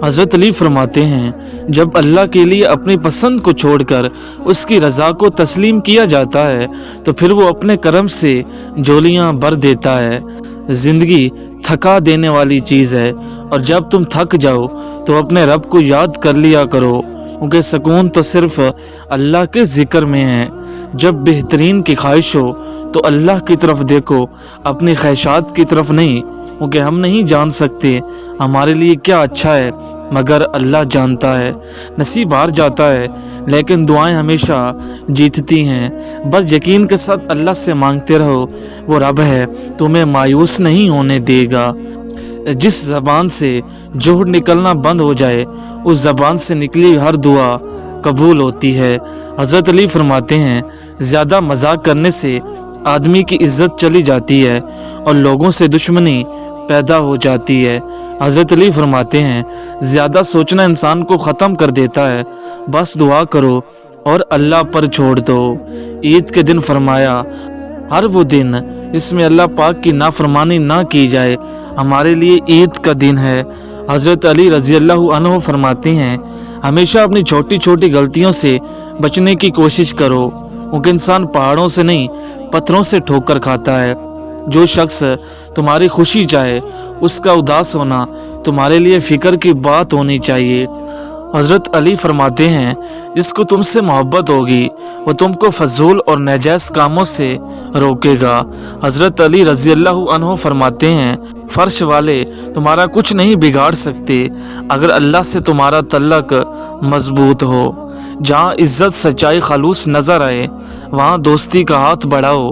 حضرت علی فرماتے ہیں جب اللہ کے لیے اپنی پسند کو چھوڑ کر اس کی رضا کو تسلیم کیا جاتا ہے تو پھر وہ اپنے کرم سے جولیاں بھر دیتا ہے۔ زندگی تھکا دینے والی چیز ہے، اور جب تم تھک جاؤ تو اپنے رب کو یاد کر لیا کرو، کیونکہ سکون تو صرف اللہ کے ذکر میں ہے۔ جب بہترین کی خواہش ہو تو اللہ کی طرف دیکھو، اپنی خواہشات کی طرف نہیں، کیونکہ ہم نہیں جان سکتے ہمارے لیے کیا اچھا ہے، مگر اللہ جانتا ہے۔ نصیب ہار جاتا ہے لیکن دعائیں ہمیشہ جیتتی ہیں۔ بس یقین کے ساتھ اللہ سے مانگتے رہو، وہ رب ہے تمہیں مایوس نہیں ہونے دے گا۔ جس زبان سے جھوٹ نکلنا بند ہو جائے اس زبان سے نکلی ہر دعا قبول ہوتی ہے۔ حضرت علی فرماتے ہیں زیادہ مذاق کرنے سے آدمی کی عزت چلی جاتی ہے اور لوگوں سے دشمنی پیدا ہو جاتی ہے۔ حضرت علی فرماتے ہیں زیادہ سوچنا انسان کو ختم کر دیتا ہے، بس دعا کرو اور اللہ پر چھوڑ دو۔ عید کے دن فرمایا ہر وہ دن جس میں اللہ پاک کی نافرمانی نہ کی جائے ہمارے لیے عید کا دن ہے۔ حضرت علی رضی اللہ عنہ فرماتے ہیں ہمیشہ اپنی چھوٹی چھوٹی غلطیوں سے بچنے کی کوشش کرو، کیونکہ انسان پہاڑوں سے نہیں پتھروں سے ٹھوکر کھاتا ہے۔ جو شخص تمہاری خوشی چاہے اس کا اداس ہونا تمہارے لیے فکر کی بات ہونی چاہیے۔ حضرت علی فرماتے ہیں جس کو تم سے محبت ہوگی وہ تم کو فضول اور ناجائز کاموں سے روکے گا۔ حضرت علی رضی اللہ عنہ فرماتے ہیں فرش والے تمہارا کچھ نہیں بگاڑ سکتے اگر اللہ سے تمہارا تعلق مضبوط ہو۔ جہاں عزت سچائی خلوص نظر آئے وہاں دوستی کا ہاتھ بڑھاؤ،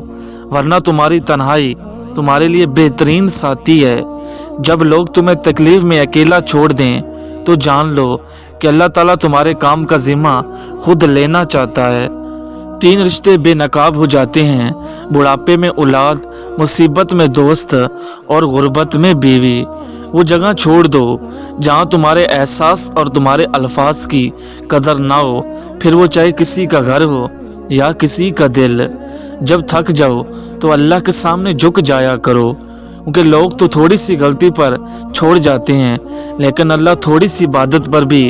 ورنہ تمہاری تنہائی تمہارے لیے بہترین ساتھی ہے۔ جب لوگ تمہیں تکلیف میں اکیلا چھوڑ دیں تو جان لو کہ اللہ تعالیٰ تمہارے کام کا ذمہ خود لینا چاہتا ہے۔ 3 رشتے بے نقاب ہو جاتے ہیں، بڑھاپے میں اولاد، مصیبت میں دوست اور غربت میں بیوی۔ وہ جگہ چھوڑ دو جہاں تمہارے احساس اور تمہارے الفاظ کی قدر نہ ہو، پھر وہ چاہے کسی کا گھر ہو یا کسی کا دل۔ جب تھک جاؤ تو اللہ کے سامنے جھک جایا کرو، کیونکہ لوگ تو تھوڑی سی غلطی پر چھوڑ جاتے ہیں لیکن اللہ تھوڑی سی عبادت پر بھی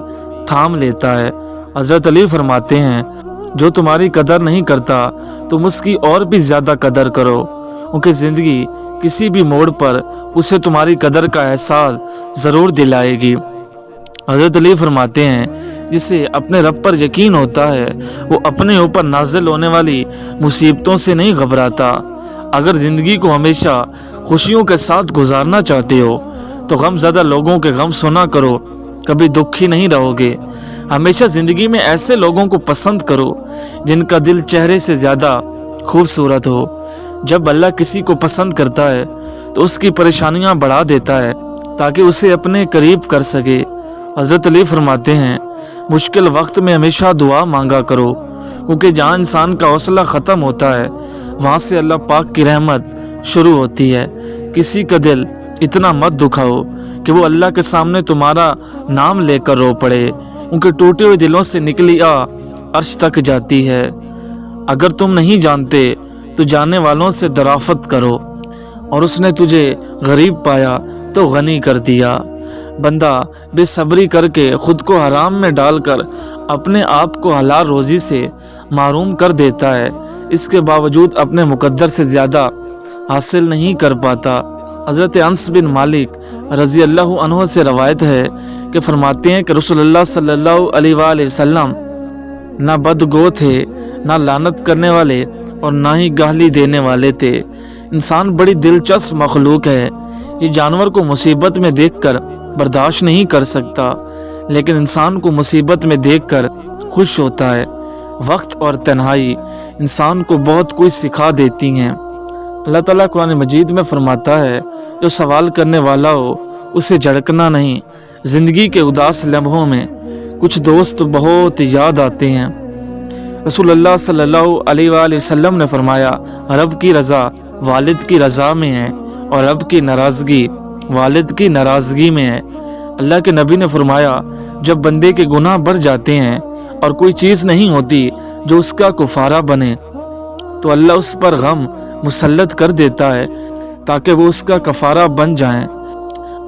تھام لیتا ہے۔ حضرت علی فرماتے ہیں جو تمہاری قدر نہیں کرتا تم اس کی اور بھی زیادہ قدر کرو، کیونکہ زندگی کسی بھی موڑ پر اسے تمہاری قدر کا احساس ضرور دلائے گی۔ حضرت علی فرماتے ہیں جسے اپنے رب پر یقین ہوتا ہے وہ اپنے اوپر نازل ہونے والی مصیبتوں سے نہیں گھبراتا۔ اگر زندگی کو ہمیشہ خوشیوں کے ساتھ گزارنا چاہتے ہو تو غم زدہ لوگوں کے غم سنا کرو، کبھی دکھی نہیں رہو گے۔ ہمیشہ زندگی میں ایسے لوگوں کو پسند کرو جن کا دل چہرے سے زیادہ خوبصورت ہو۔ جب اللہ کسی کو پسند کرتا ہے تو اس کی پریشانیاں بڑھا دیتا ہے تاکہ اسے اپنے قریب کر سکے۔ حضرت علی فرماتے ہیں مشکل وقت میں ہمیشہ دعا مانگا کرو، کیونکہ جہاں انسان کا حوصلہ ختم ہوتا ہے وہاں سے اللہ پاک کی رحمت شروع ہوتی ہے۔ کسی کا دل اتنا مت دکھاؤ کہ وہ اللہ کے سامنے تمہارا نام لے کر رو پڑے، کیونکہ ٹوٹے ہوئے دلوں سے نکلی عرش تک جاتی ہے۔ اگر تم نہیں جانتے تو جاننے والوں سے درافت کرو، اور اس نے تجھے غریب پایا تو غنی کر دیا۔ بندہ بے صبری کر کے خود کو حرام میں ڈال کر اپنے آپ کو حلال روزی سے محروم کر دیتا ہے، اس کے باوجود اپنے مقدر سے زیادہ حاصل نہیں کر پاتا۔ حضرت انس بن مالک رضی اللہ عنہ سے روایت ہے کہ فرماتے ہیں کہ رسول اللہ صلی اللہ علیہ وآلہ وسلم نہ بدگو تھے، نہ لعنت کرنے والے اور نہ ہی گالی دینے والے تھے۔ انسان بڑی دلچسپ مخلوق ہے، یہ جانور کو مصیبت میں دیکھ کر برداشت نہیں کر سکتا لیکن انسان کو مصیبت میں دیکھ کر خوش ہوتا ہے۔ وقت اور تنہائی انسان کو بہت کچھ سکھا دیتی ہیں۔ اللہ تعالیٰ قرآن مجید میں فرماتا ہے جو سوال کرنے والا ہو اسے جھڑکنا نہیں۔ زندگی کے اداس لمحوں میں کچھ دوست بہت یاد آتے ہیں۔ رسول اللہ صلی اللہ علیہ وآلہ وسلم نے فرمایا رب کی رضا والد کی رضا میں ہے اور رب کی ناراضگی والد کی ناراضگی میں ہے۔ اللہ کے نبی نے فرمایا جب بندے کے گناہ بڑھ جاتے ہیں اور کوئی چیز نہیں ہوتی جو اس کا کفارہ بنے تو اللہ اس پر غم مسلط کر دیتا ہے تاکہ وہ اس کا کفارہ بن جائیں۔